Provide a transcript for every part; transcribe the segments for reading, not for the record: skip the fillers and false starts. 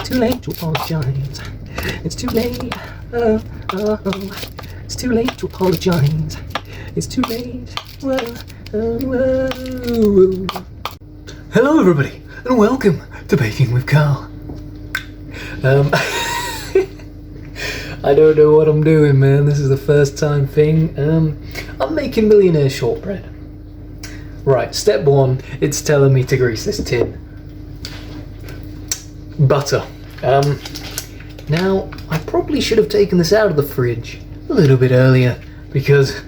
too late to apologize. It's too late. Oh, oh, oh. It's too late to apologize. It's too late. Whoa, oh, whoa. Hello, everybody, and welcome to Baking with Karl. I don't know what I'm doing, man. This is the first time thing. I'm making Millionaire shortbread. Right, step one, it's telling me to grease this tin. Butter. Now, I probably should have taken this out of the fridge a little bit earlier because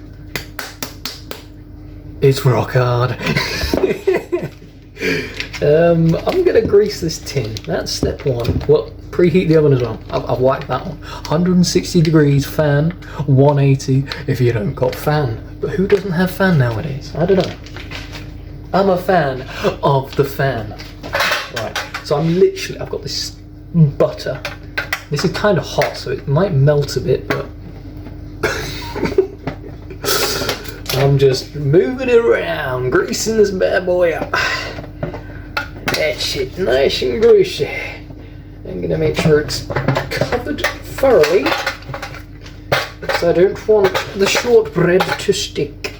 it's rock hard. I'm gonna grease this tin. That's step one. Well, preheat the oven as well. I've whacked that one. 160 degrees fan, 180 if you don't got fan. But who doesn't have fan nowadays? I don't know. I'm a fan of the fan. Right, so I've got this butter. This is kind of hot, so it might melt a bit, but I'm just moving it around, greasing this bad boy up. That's it, nice and greasy. I'm gonna make sure it's covered thoroughly, because I don't want the shortbread to stick.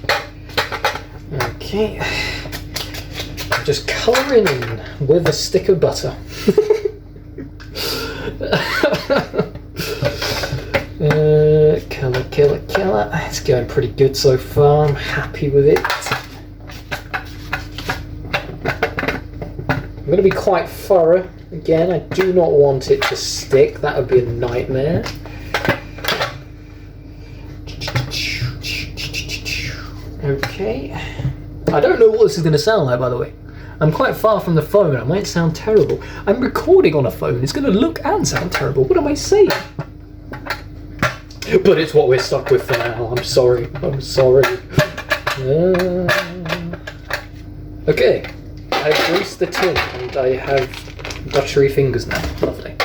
Okay, I'm just colouring in with a stick of butter. Colour. It's going pretty good so far. I'm happy with it. I'm going to be quite thorough. Again, I do not want it to stick. That would be a nightmare. Okay. I don't know what this is going to sound like, by the way. I'm quite far from the phone. I might sound terrible. I'm recording on a phone. It's going to look and sound terrible. What am I saying? But it's what we're stuck with for now. I'm sorry. Okay. I've greased the tin and I have buttery fingers now. Lovely.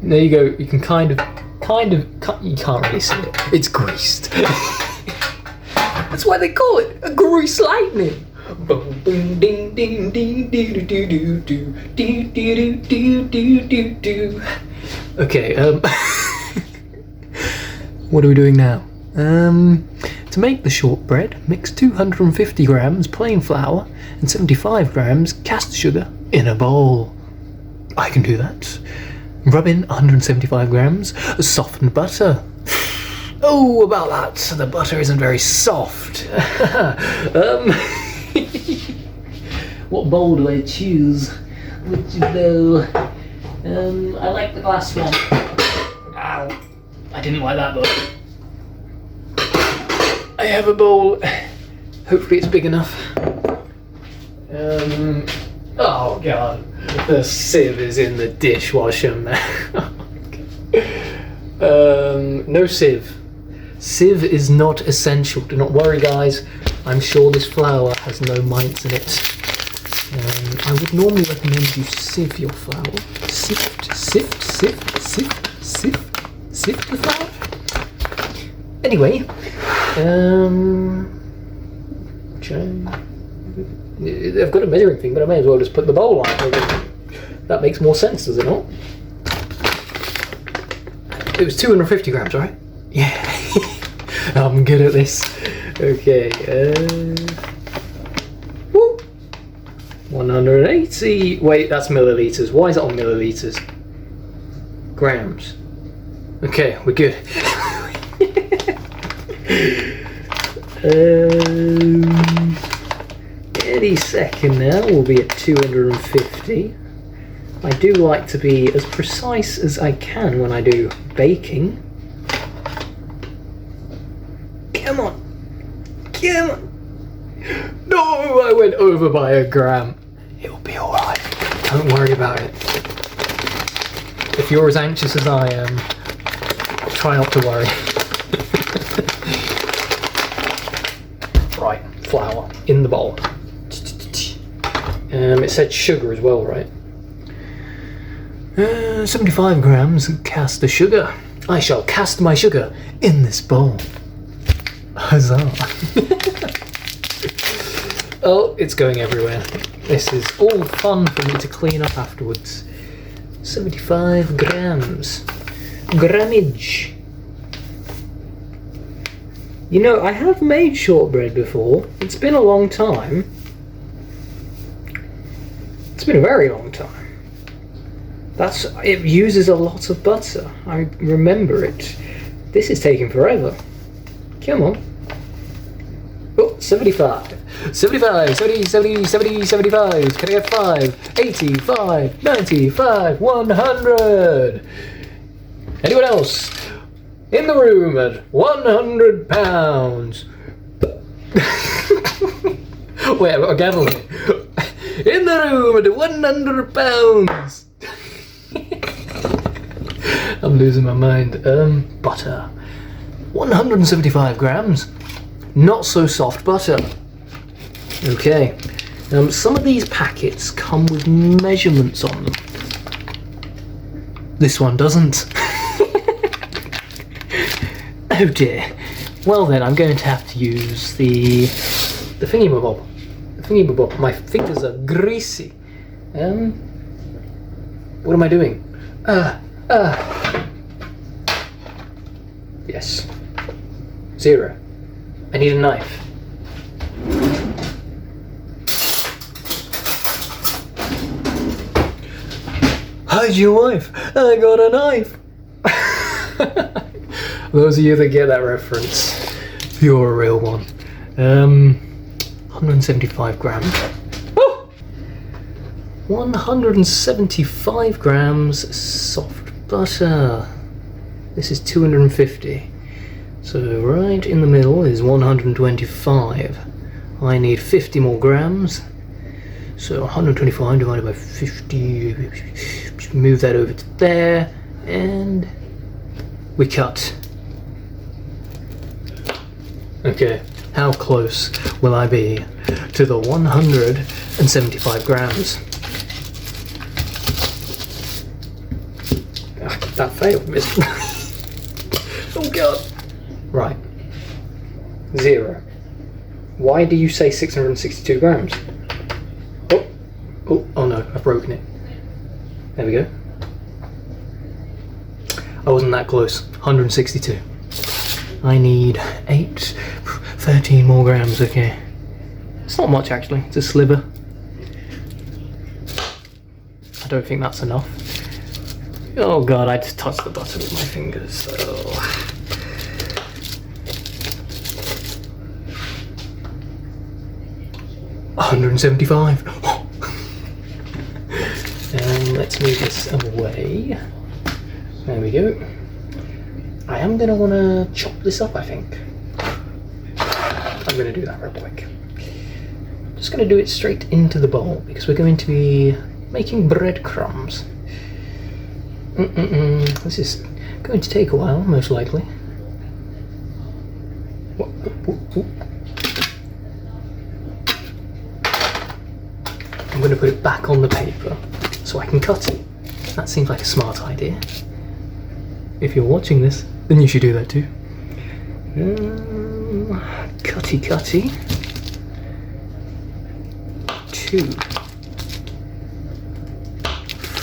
There you go. You can kind of, you can't really see it. It's greased. That's why they call it a grease lightning. Boom, boom, ding, ding, ding, do, do, do, do, do, do, do, do, do. Okay, what are we doing now? To make the shortbread, mix 250 grams plain flour and 75 grams cast sugar in a bowl. I can do that. Rub in 175 grams softened butter. Oh, about that. The butter isn't very soft. What bowl do I choose? Which bowl? I like the glass one. Ow. I didn't like that though. I have a bowl. Hopefully it's big enough. Oh god. The sieve is in the dishwasher, man. No sieve. Sieve is not essential. Do not worry, guys. I'm sure this flour has no mites in it. I would normally recommend you sieve your flour. Sift the flour. Anyway, I've got a measuring thing, but I may as well just put the bowl on. That makes more sense, does it not? It was 250 grams, right? Yeah. I'm good at this. Okay. 180. Wait, that's milliliters. Why is it on milliliters? Grams. Okay, we're good. Any second now we'll be at 250. I do like to be as precise as I can when I do baking. Come on. No, I went over by a gram. It'll be alright. Don't worry about it. If you're as anxious as I am, try not to worry. Right, flour in the bowl. It said sugar as well, right? 75 grams cast the sugar. I shall cast my sugar in this bowl. Huzzah. Oh, it's going everywhere. This is all fun for me to clean up afterwards. 75 grams. Grammage. You know, I have made shortbread before. It's been a long time. It's been a very long time. It uses a lot of butter. I remember it. This is taking forever. Come on. Oh, 75. 75, 70, 70, 70, 75. Can I get 5? 85, 95, 100. Anyone else? In the room at 100 pounds. Wait, I've got a gavel here. In the room at 100 pounds. I'm losing my mind. Butter. 175 grams. Not so soft butter. Okay. Some of these packets come with measurements on them. This one doesn't. Oh dear. Well then, I'm going to have to use the thingy-mabob. The thingy-mabob. My fingers are greasy. What am I doing? Yes. 0. I need a knife. Hide your wife. I got a knife. Those of you that get that reference, you're a real one. 175 grams. Oh! 175 grams soft butter. This is 250. So right in the middle is 125. I need 50 more grams. So 125 divided by 50. Move that over to there, and we cut. Okay, how close will I be to the 175 grams? That failed, miss. Oh god. Right. 0. Why do you say 662 grams? Oh no, I've broken it. There we go. I wasn't that close. 162. I need 13 more grams, okay. It's not much actually, it's a sliver. I don't think that's enough. Oh god, I just touched the butter with my fingers. Oh. $175. Let's move this away. There we go. I am going to want to chop this up, I think. I'm going to do that real quick. Just going to do it straight into the bowl because we're going to be making breadcrumbs. This is going to take a while, most likely. I'm going to put it back on the paper so I can cut it. That seems like a smart idea. If you're watching this, then you should do that too. Cutty. 2,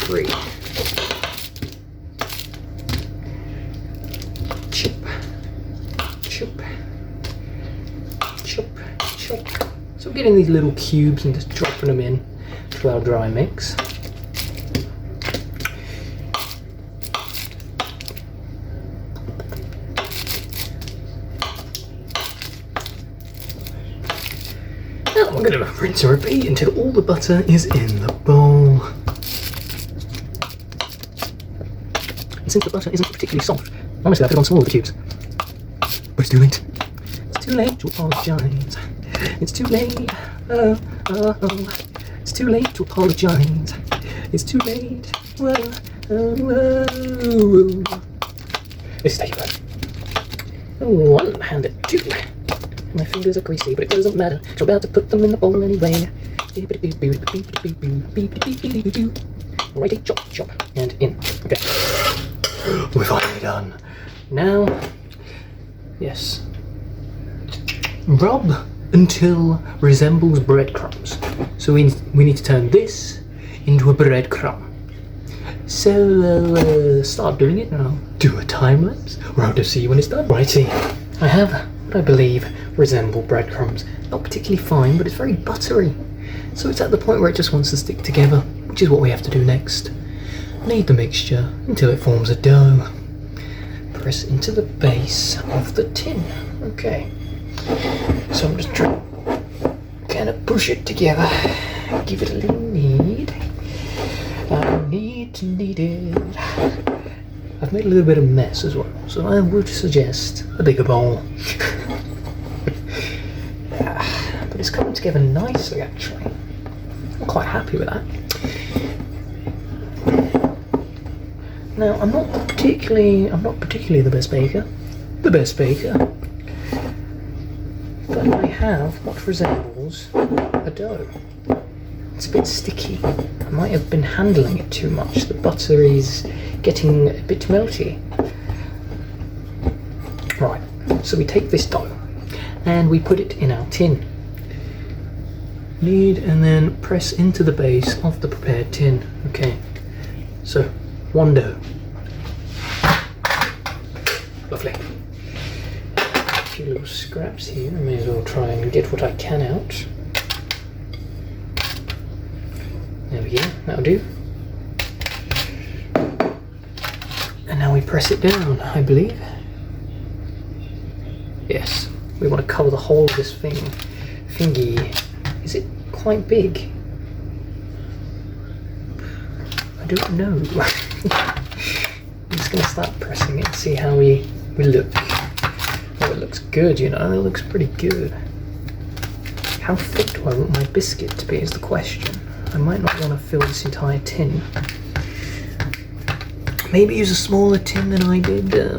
3. Chop. So we're getting these little cubes and just dropping them in to our dry mix. Now we're going to rinse and repeat until all the butter is in the bowl. And since the butter isn't particularly soft, honestly I put it on some of the cubes. But it's too late. It's too late to apologise. It's too late. It's too late to apologise. It's too late. Whoa. This is taking time. One-handed, 2. My fingers are greasy, but it doesn't matter. So I'm about to put them in the bowl anyway. Righty, chop, and in. Okay. We're finally done. Now, yes. Rub until resembles breadcrumbs. So we need to turn this into a breadcrumb. So, start doing it now. Do a time lapse, or I'll just see you when it's done. Righty, I have what I believe resemble breadcrumbs. Not particularly fine, but it's very buttery. So it's at the point where it just wants to stick together, which is what we have to do next. Knead the mixture until it forms a dough. Press into the base of the tin. Okay. So I'm just trying to kind of push it together. Give it a little knead. I need to knead it. I've made a little bit of mess as well, so I would suggest a bigger bowl. But it's coming together nicely, actually. I'm quite happy with that. Now, I'm not particularly the best baker. But I have what resembles a dough. It's a bit sticky. I might have been handling it too much. The butter is getting a bit melty. Right, so we take this dough and we put it in our tin. Knead and then press into the base of the prepared tin. Okay, so one dough. Lovely. A few little scraps here. I may as well try and get what I can out. There we go, that'll do. And now we press it down, I believe. Yes, we want to cover the whole of this thingy. Is it quite big? I don't know. I'm just going to start pressing it and see how we look. Oh, it looks good, you know, it looks pretty good. How thick do I want my biscuit to be is the question. I might not want to fill this entire tin. Maybe use a smaller tin than I did. Yeah,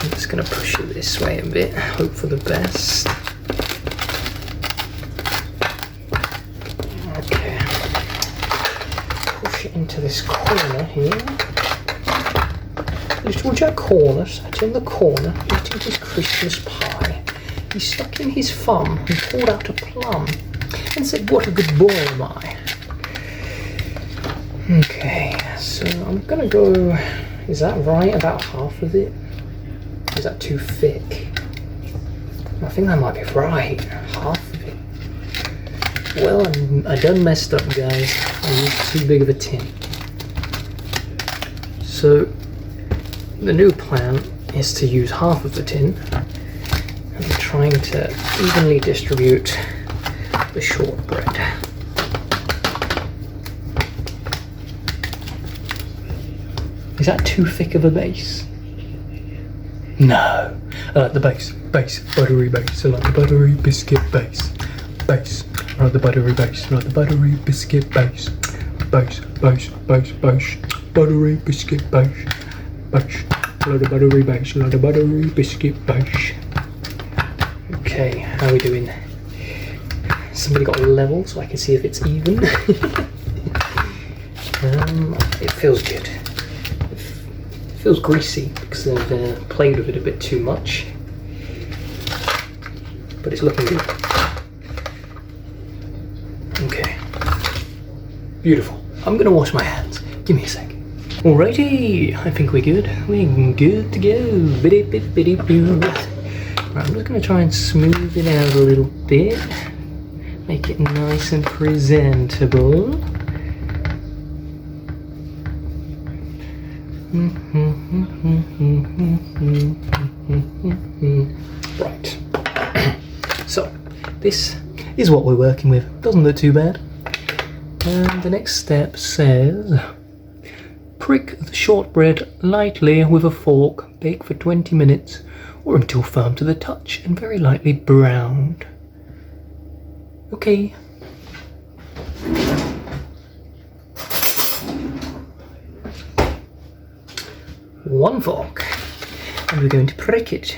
I'm just going to push it this way a bit, hope for the best. Okay. Push it into this corner here. Little Jack corner sat in the corner eating his Christmas pie. He stuck in his thumb and pulled out a plum and said, "What a good boy am I." Okay, so I'm gonna go, is that right, about half of it? Is that too thick? I think that might be right, half of it. Well, I done messed up, guys. I used too big of a tin. So, the new plan is to use half of the tin. I'm trying to evenly distribute the shortbread. Is that too thick of a base? No. I like the base, buttery base. I like the buttery biscuit base. I like the buttery base. I like the buttery biscuit base. Buttery biscuit base. I like the buttery base. I like the buttery biscuit base. Okay, how are we doing? Somebody got a level so I can see if it's even. It feels good. It feels greasy because I've played with it a bit too much, but it's looking good. Okay, beautiful. I'm gonna wash my hands. Give me a sec. Alrighty, I think we're good. We're good to go. Biddy bit biddy boo. Right, I'm just gonna try and smooth it out a little bit, make it nice and presentable. Right, so this is what we're working with. Doesn't look too bad. And the next step says, prick the shortbread lightly with a fork, bake for 20 minutes or until firm to the touch and very lightly browned. Okay. One fork, and we're going to prick it.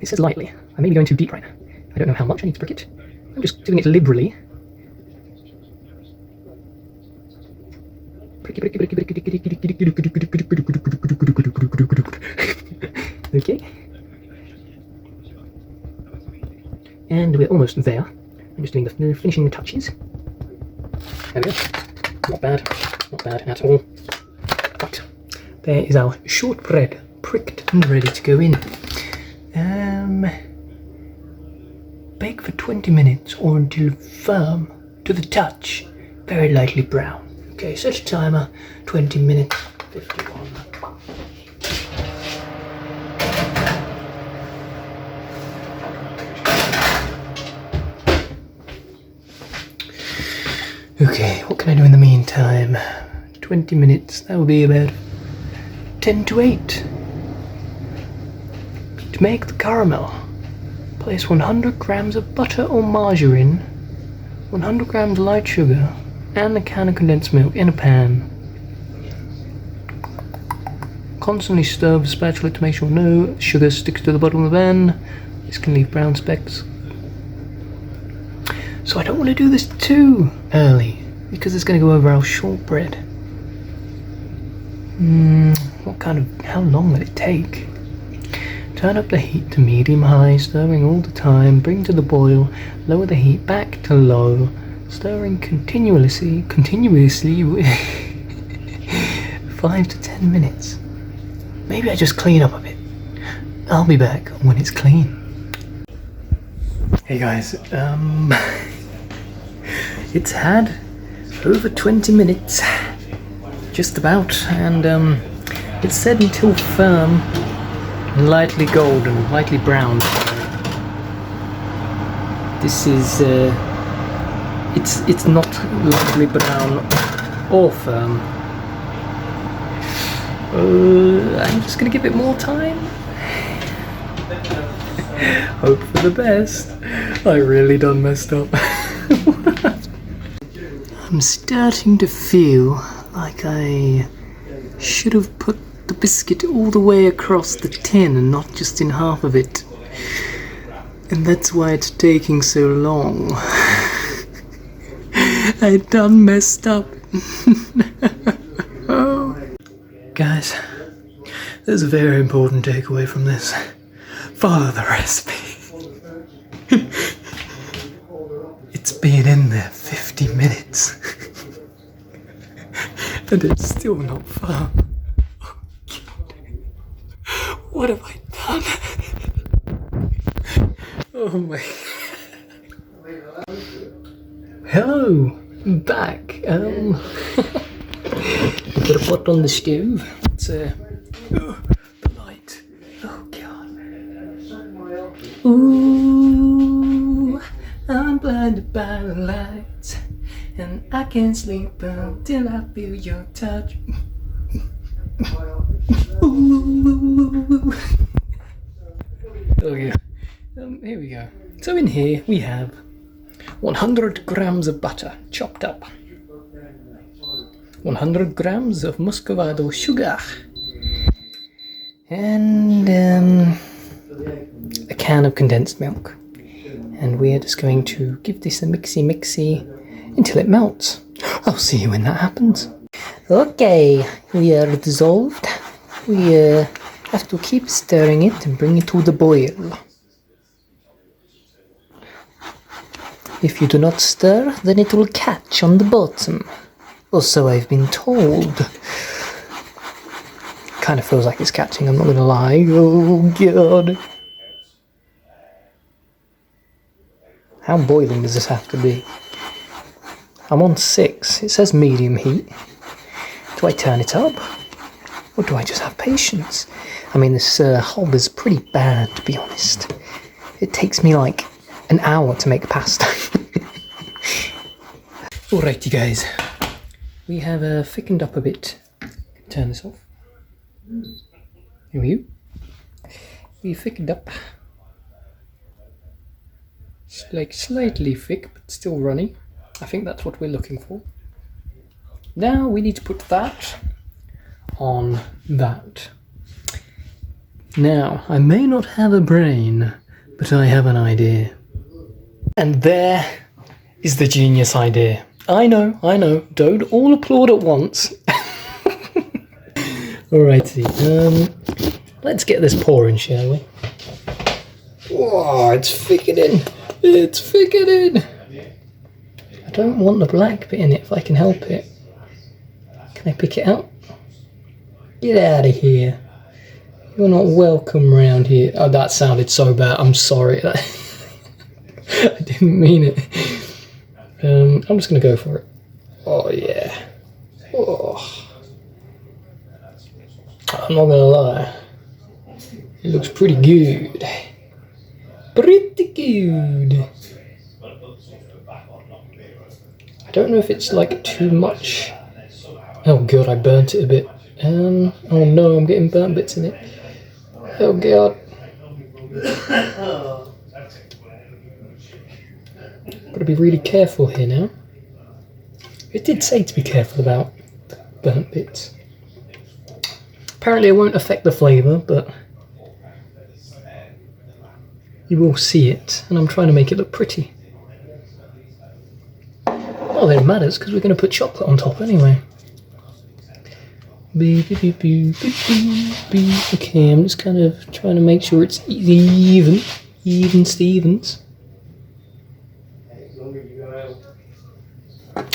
It says lightly. I may be going too deep right now. I don't know how much I need to prick it. I'm just doing it liberally. Okay. And we're almost there. I'm just doing the finishing touches. There we go. Not bad. Not bad at all. Right. There is our shortbread, pricked and ready to go in. Bake for 20 minutes or until firm to the touch, very lightly brown. Okay, set a timer, 20 minutes, 51. Okay, what can I do in the meantime? 20 minutes, that will be about 10 to 8. To make the caramel, place 100 grams of butter or margarine, 100 grams light sugar, and a can of condensed milk in a pan. Constantly stir with a spatula to make sure no sugar sticks to the bottom of the pan. This can leave brown specks. So I don't want to do this too early because it's going to go over our shortbread. How long will it take? Turn up the heat to medium-high, stirring all the time. Bring to the boil. Lower the heat back to low, stirring continuously 5 to 10 minutes. Maybe I just clean up a bit. I'll be back when it's clean. Hey guys, it's had over 20 minutes, just about, and it's said until firm, lightly golden, lightly brown. This is, it's not lightly brown or firm. I'm just gonna give it more time. Hope for the best. I really done messed up. I'm starting to feel like I should have put the biscuit all the way across the tin and not just in half of it. And that's why it's taking so long. I done messed up. Guys, there's a very important takeaway from this. Follow the recipe. It's been in there 50 minutes. And it's still not firm. Oh, what have I done? Oh my. Hello, back. Put a pot on the stove. It's the light. Oh god. Ooh, I'm blinded by the lights, and I can't sleep until I feel your touch. Ooh. Oh yeah. Here we go. So in here we have 100 grams of butter chopped up, 100 grams of muscovado sugar, and a can of condensed milk. And we're just going to give this a mixy until it melts. I'll see you when that happens. Okay, we are dissolved. We have to keep stirring it and bring it to the boil. If you do not stir, then it will catch on the bottom. Or so I've been told. Kind of feels like it's catching, I'm not gonna lie. Oh god. How boiling does this have to be? I'm on 6. It says medium heat. Do I turn it up? Or do I just have patience? I mean, this hob is pretty bad, to be honest. It takes me like an hour to make pasta. Alrighty guys, we have thickened up a bit. Turn this off. Here we go. We thickened up. It's like slightly thick, but still runny. I think that's what we're looking for. Now we need to put that on that. Now, I may not have a brain, but I have an idea. And there is the genius idea. I know, don't all applaud at once. Alrighty, let's get this pouring, shall we? Oh, it's thickening. It's thickening. I don't want the black bit in it if I can help it. Can I pick it out? Get out of here. You're not welcome around here. Oh, that sounded so bad. I'm sorry. I didn't mean it. I'm just going to go for it. Oh, yeah. Oh. I'm not going to lie. It looks pretty good. Pretty good. I don't know if it's like too much. Oh god, I burnt it a bit. Oh no, I'm getting burnt bits in it. Oh god. Gotta be really careful here now. It did say to be careful about the burnt bits. Apparently it won't affect the flavour, but you will see it, and I'm trying to make it look pretty. Well, it matters because we're going to put chocolate on top anyway. Okay, I'm just kind of trying to make sure it's even Stevens.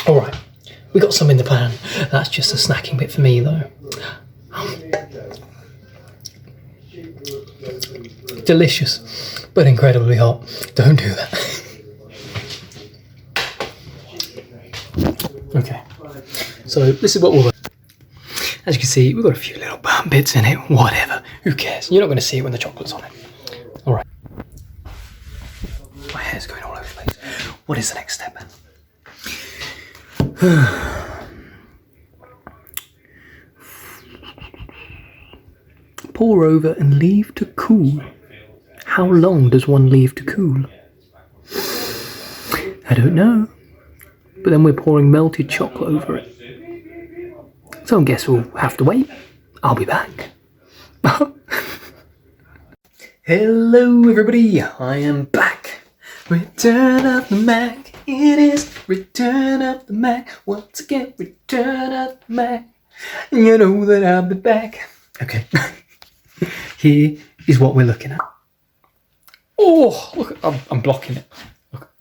Alright, we got some in the pan. That's just a snacking bit for me though. Delicious, but incredibly hot. Don't do that. Okay, so this is what we'll do. As you can see, we've got a few little burnt bits in it. Whatever, who cares? You're not going to see it when the chocolate's on it. Alright. My hair's going all over the place. What is the next step then? Pour over and leave to cool. How long does one leave to cool? I don't know. But then we're pouring melted chocolate over it. So I guess we'll have to wait. I'll be back. Hello everybody, I am back. Return of the Mac. It is Return of the Mac. Once again, Return of the Mac. You know that I'll be back. Okay. Here is what we're looking at. Oh, look, I'm blocking it.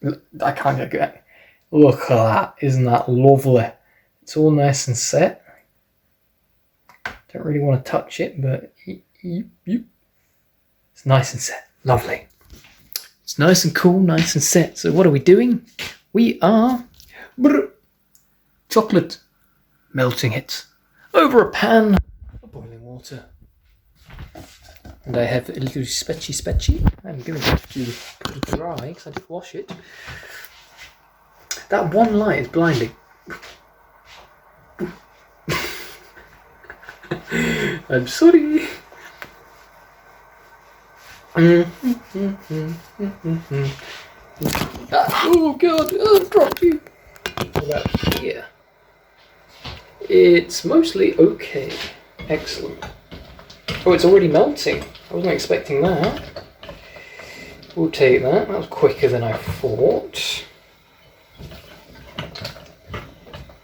Look, I can't get good at it. Look at that. Isn't that lovely? It's all nice and set. Don't really want to touch it, but it's nice and set. Lovely. It's nice and cool, nice and set. So what are we doing? We are chocolate melting it over a pan of boiling water. And I have a little spetchy. I'm going to have to put it dry because I did wash it. That one light is blinding. I'm sorry. Oh god, I've dropped you. What about here? It's mostly okay. Excellent. Oh, it's already melting. I wasn't expecting that. We'll take that. That was quicker than I thought.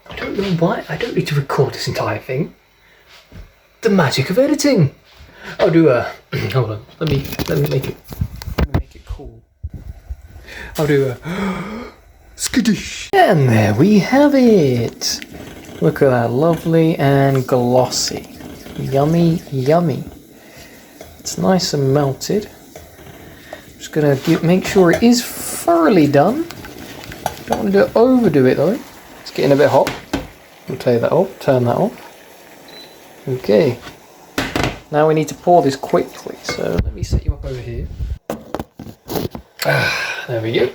I don't know why. I don't need to record this entire thing. The magic of editing. I'll do a. Hold on. Let me make it. Let me make it cool. I'll do a skadoosh. And there we have it. Look at that, lovely and glossy. Yummy, yummy. It's nice and melted. Just gonna make sure it is thoroughly done. Don't want to overdo it though. It's getting a bit hot. We'll take that off. Turn that off. Okay. Now we need to pour this quickly. So let me set you up over here. There we go.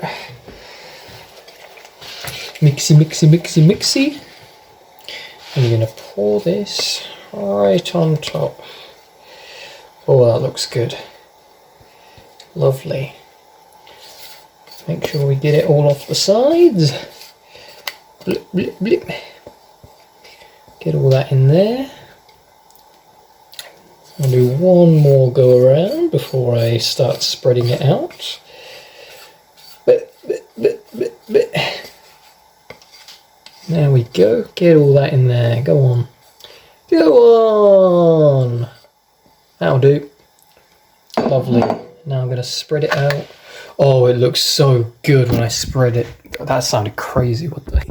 Mixy. And you're gonna pour this right on top. Oh, that looks good. Lovely. Make sure we get it all off the sides. Blip, blip, blip. Get all that in there. I'll do one more go around before I start spreading it out. There we go. Get all that in there. Go on. Go on. That'll do. Lovely. Now I'm going to spread it out. Oh, it looks so good when I spread it. That sounded crazy, what the...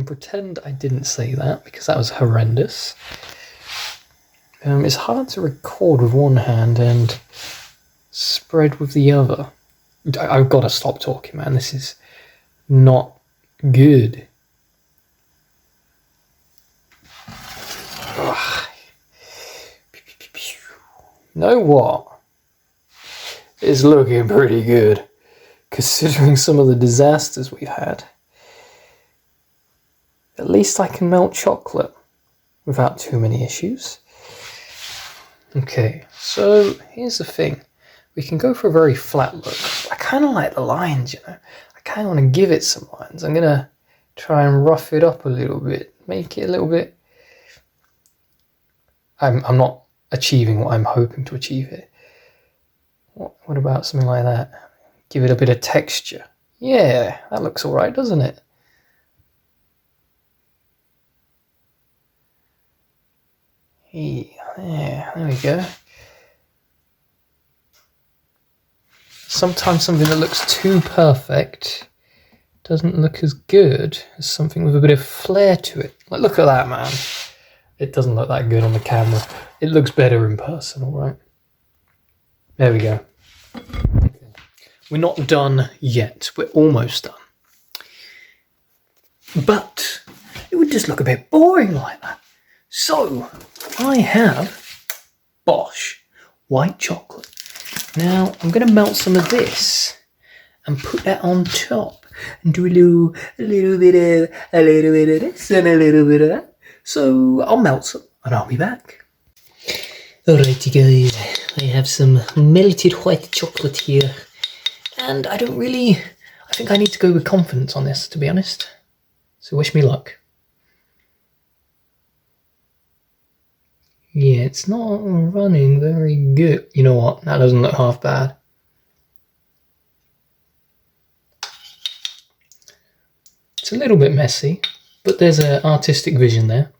Pretend I didn't say that, because that was horrendous. It's hard to record with one hand and spread with the other. I've got to stop talking, man. This is not good. Ugh. Know what? It's looking pretty good, considering some of the disasters we've had. At least I can melt chocolate without too many issues. Okay, so here's the thing. We can go for a very flat look. I kind of like the lines, you know. I kind of want to give it some lines. I'm going to try and rough it up a little bit. Make it a little bit... I'm not achieving what I'm hoping to achieve here. What about something like that? Give it a bit of texture. Yeah, that looks alright, doesn't it? Yeah, there we go. Sometimes something that looks too perfect doesn't look as good as something with a bit of flair to it. Like, look at that, man. It doesn't look that good on the camera. It looks better in person, alright? There we go. Okay. We're not done yet. We're almost done. But it would just look a bit boring like that. So, I have Bosch white chocolate. Now, I'm going to melt some of this and put that on top and do a little bit of this and a little bit of that. So, I'll melt some and I'll be back. Alrighty guys, I have some melted white chocolate here. And I think I need to go with confidence on this, to be honest. So wish me luck. Yeah, it's not running very good. You know what? That doesn't look half bad. It's a little bit messy, but there's an artistic vision there.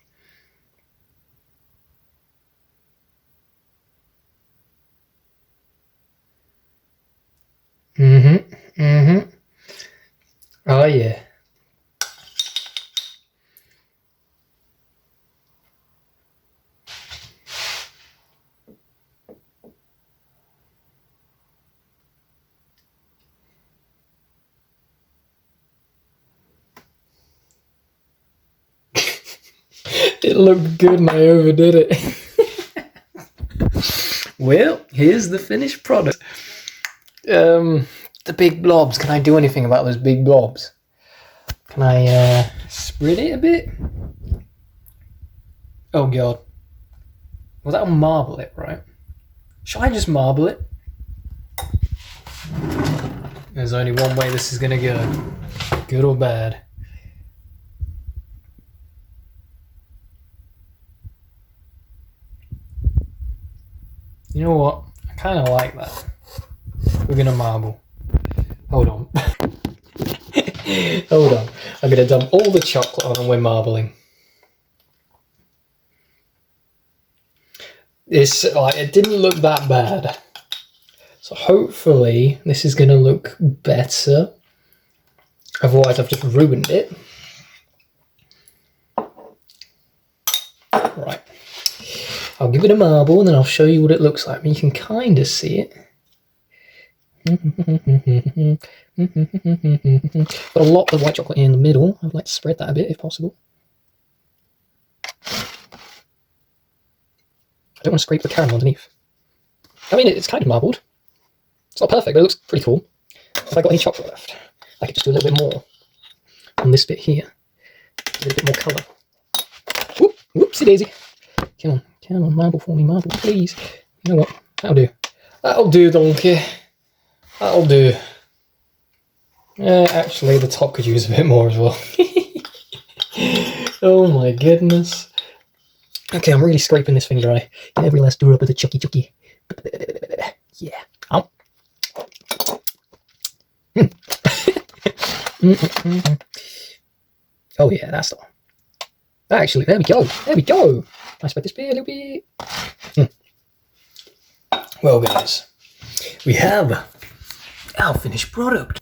Oh yeah. It looked good and I overdid it. Well, here's the finished product. The big blobs. Can I do anything about those big blobs? Can I spread it a bit? Oh god. Well, that'll marble it, right? Shall I just marble it? There's only one way this is gonna go. Good or bad. You know what? I kind of like that. We're gonna marble. Hold on. Hold on. I'm gonna dump all the chocolate on and we're marbling. It didn't look that bad. So hopefully this is gonna look better. Otherwise I've just ruined it. Right. I'll give it a marble and then I'll show you what it looks like. I mean, you can kind of see it. Got a lot of white chocolate in the middle. I'd like to spread that a bit if possible. I don't want to scrape the caramel underneath. I mean, it's kind of marbled. It's not perfect, but it looks pretty cool. Have I got any chocolate left? I could just do a little bit more on this bit here. A little bit more colour. Whoop, whoopsie daisy. Come on, marble for me, marble, please. You know what? That'll do. That'll do, donkey. That'll do. Actually, the top could use a bit more as well. Oh my goodness. Okay, I'm really scraping this thing dry. Get every last drop of the chucky. Yeah. Ow. Oh yeah, that's the one. Actually, there we go. There we go. I spread this bit a little bit. Well, guys, we have our finished product.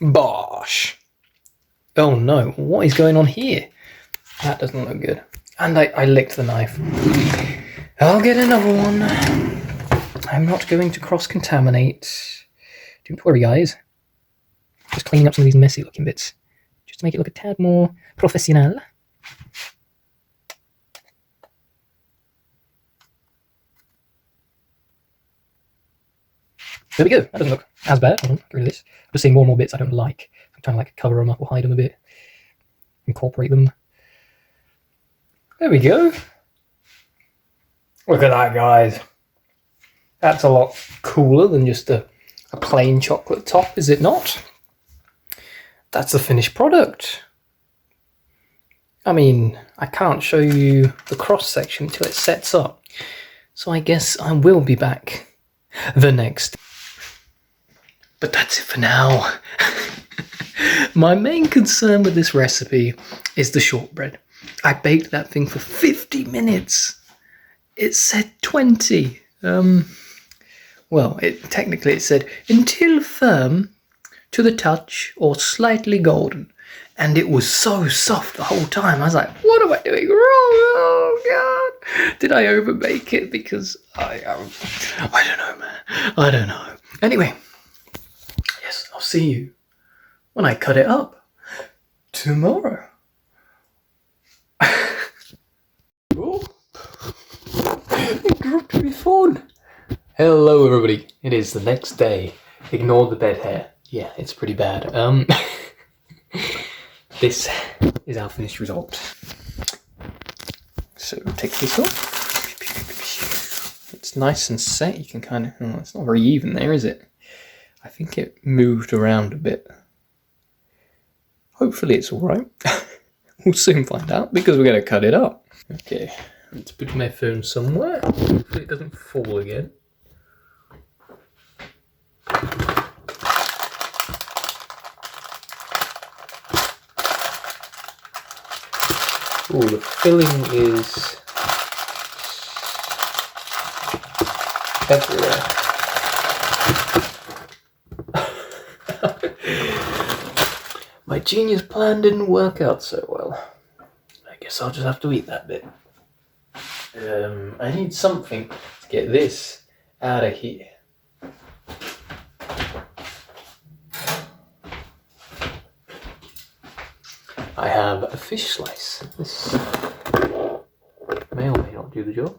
Bosh. Oh no, what is going on here? That doesn't look good. And I licked the knife. I'll get another one. I'm not going to cross-contaminate. Don't worry, guys. Just cleaning up some of these messy looking bits. Just to make it look a tad more professional. There we go. That doesn't look as bad. Hold on, get rid of this. I'm just seeing more and more bits I don't like. I'm trying to like cover them up or hide them a bit. Incorporate them. There we go. Look at that, guys. That's a lot cooler than just a plain chocolate top, is it not? That's the finished product. I mean, I can't show you the cross section until it sets up. So I guess I will be back the next. But that's it for now. My main concern with this recipe is the shortbread. I baked that thing for 50 minutes. It said 20. Well, technically it said until firm to the touch or slightly golden. And it was so soft the whole time. I was like, what am I doing wrong? Oh, God. Did I overbake it? Because I don't know, man. I don't know. Anyway, yes, I'll see you when I cut it up tomorrow. Oh, it dropped my phone. Hello, everybody. It is the next day. Ignore the bed hair. Yeah, it's pretty bad. This is our finished result. So take this off. It's nice and set. You can kind of, it's not very even there, is it? I think it moved around a bit. Hopefully it's all right. We'll soon find out because we're going to cut it up. Okay, let's put my phone somewhere. Hopefully it doesn't fall again. Oh, the filling is everywhere. My genius plan didn't work out so well. I guess I'll just have to eat that bit. I need something to get this out of here. I have a fish slice. This may or may not do the job.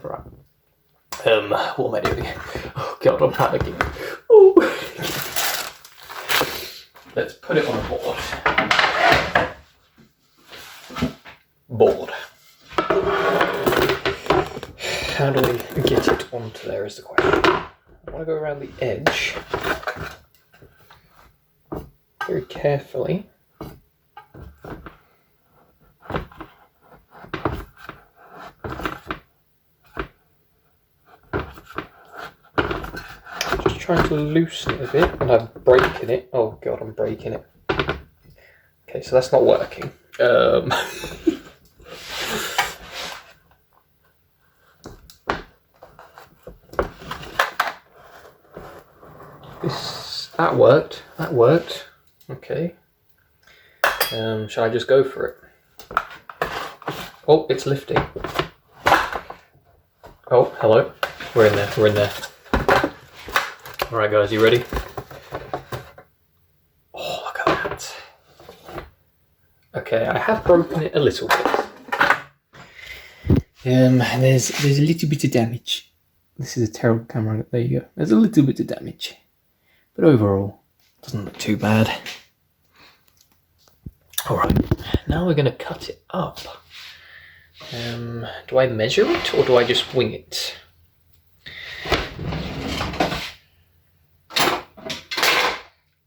Right. What am I doing? Oh God, I'm panicking. Oh. Let's put it on a board. How do we get it onto there is the question. I want to go around the edge. Very carefully. Just trying to loosen it a bit, and I'm breaking it. Oh God, I'm breaking it. Okay, so that's not working. That worked. That worked. Okay. Shall I just go for it? Oh, it's lifting. Oh, hello. We're in there. We're in there. All right, guys, you ready? Oh, look at that. Okay, I have broken it a little bit. There's a little bit of damage. This is a terrible camera. There you go. There's a little bit of damage, but overall, it doesn't look too bad. All right, now we're going to cut it up. Do I measure it or do I just wing it?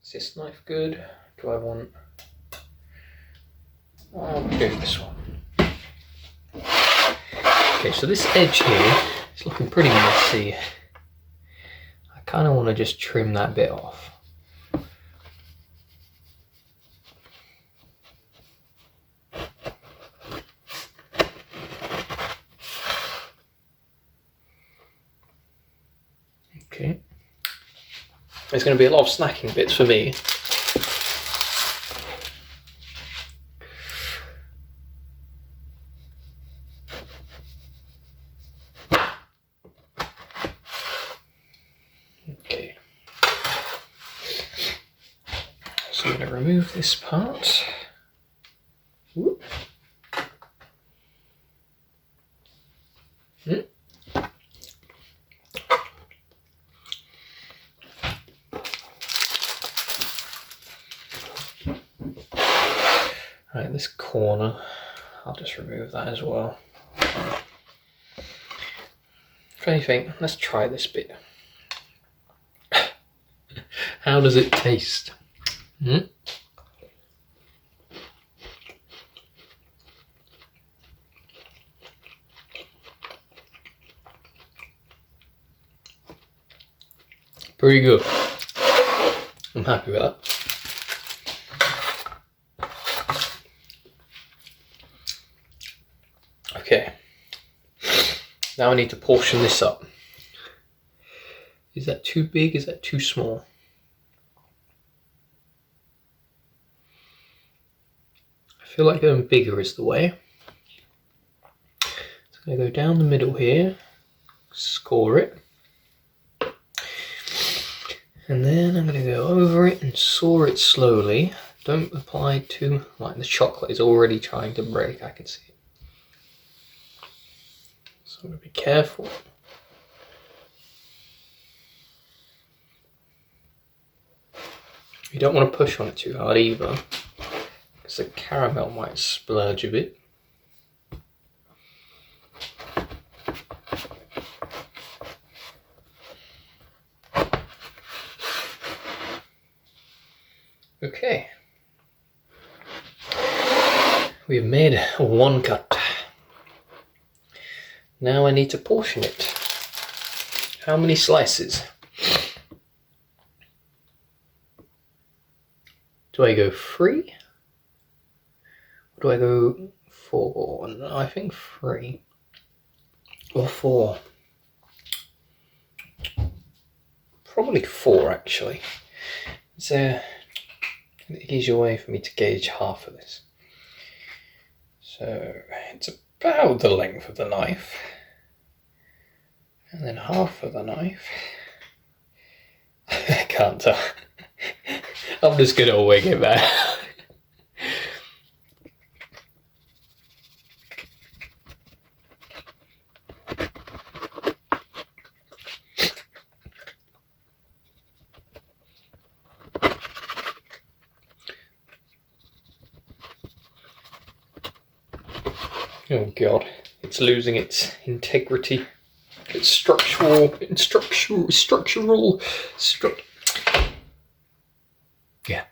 Is this knife good? Do I want... I'll do this one. Okay, so this edge here is looking pretty messy. I kind of want to just trim that bit off. Okay, There's going to be a lot of snacking bits for me. Okay. So I'm going to remove this part. Whoop. Right, this corner, I'll just remove that as well. If anything, let's try this bit. How does it taste? Pretty good. I'm happy with that. Okay, now I need to portion this up. Is that too big? Is that too small? I feel like going bigger is the way. So I'm going to go down the middle here, score it. And then I'm going to go over it and saw it slowly. Don't apply too, like the chocolate is already trying to break, I can see it. So I'm going to be careful. You don't want to push on it too hard either, because the caramel might splurge a bit. Okay. We've made one cut. Now I need to portion it. How many slices? Do I go 3? Or do I go 4? No, I think 3. Or 4. Probably 4 actually. It's an easier way for me to gauge half of this. So it's about the length of the knife. And then half of the knife. I can't tell. I'm just going to wing it back. Oh god, it's losing its integrity. It's structural. Yeah.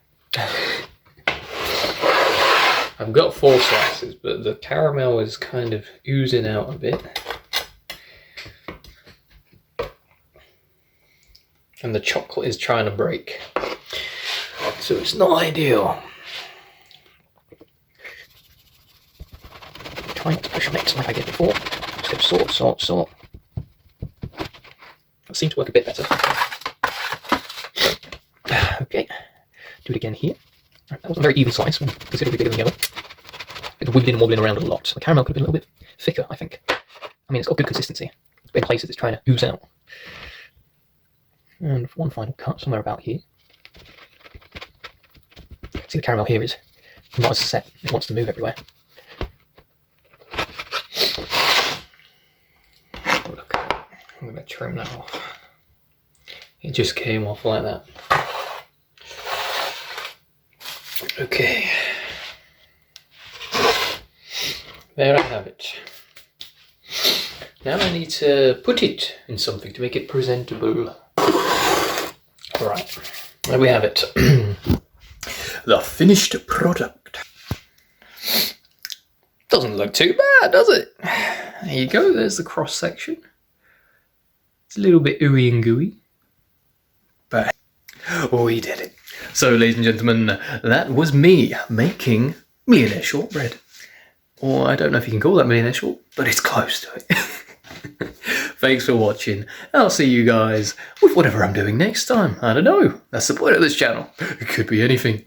I've got 4 slices, but the caramel is kind of oozing out a bit. And the chocolate is trying to break. So it's not ideal. Try not to push on it like I did before. Just go sort. That seemed to work a bit better. Okay, do it again here. That wasn't a very even slice, considerably bigger than the other. It's wiggling and wobbling around a lot. The caramel could have been a little bit thicker, I think. I mean, it's got good consistency. But in places it's trying to ooze out. And one final cut somewhere about here. See, the caramel here is not as set. It wants to move everywhere. Oh, look, I'm going to trim that off. It just came off like that. Okay. There I have it. Now I need to put it in something to make it presentable. Right, there we have it. The finished product. Doesn't look too bad, does it? There you go, there's the cross section. It's a little bit ooey and gooey. But we did it. So, ladies and gentlemen, that was me making Millionaire Shortbread. Or I don't know if you can call that Millionaire Short, but it's close to it. Thanks for watching. I'll see you guys with whatever I'm doing next time. I don't know. That's the point of this channel. It could be anything.